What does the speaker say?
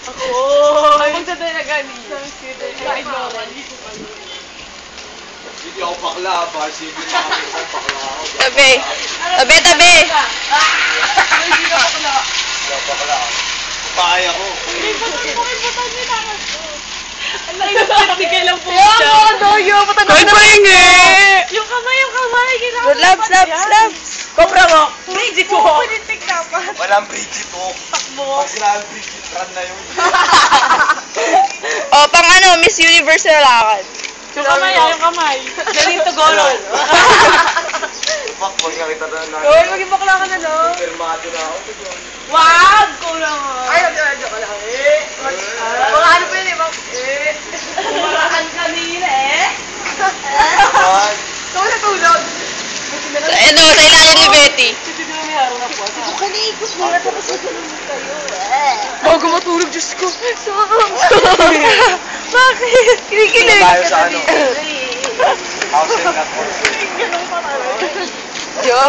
Ako! Magdadalagan niya. Kahit mo ako. Hindi ako bakla, barsipin na ako. Bakla ako. Tabi. Tabi, tabi. Hindi ka bakla. Hindi ako bakla. Kaya ko. Ibutan niyo na. Ang laki ng technical lang po siya. Koy pahingi! Yung kamay, yung kamay. Good labs, labs, labs. Cobra mo. Bridget ko. Politik dapat. Walang Bridget ko. Takbo. Pag sinabi Bridget, run na yun. O, pang ano, Miss Universe na lakad. Yung kamay, yung kamay. Galing to golo. Fuck, huwag nga kita na. Hoy, maging bakla ka na, no? Permado na ako. Wag! Kulang nga. Ay, joke lang. Mga ano pa yun eh, Kumaraan kanina eh. Man. Ikaw natulog. Sa, ano, sa ilalim ni Betty. Hindi na may araw na po. Ikaw ka naikot muna, tapos natulog kayo. Bago matulog, Diyos ko. Bakit? Kinikilig. Tayo sa ano? House and not for sale. Ganun pa talaga. Yo.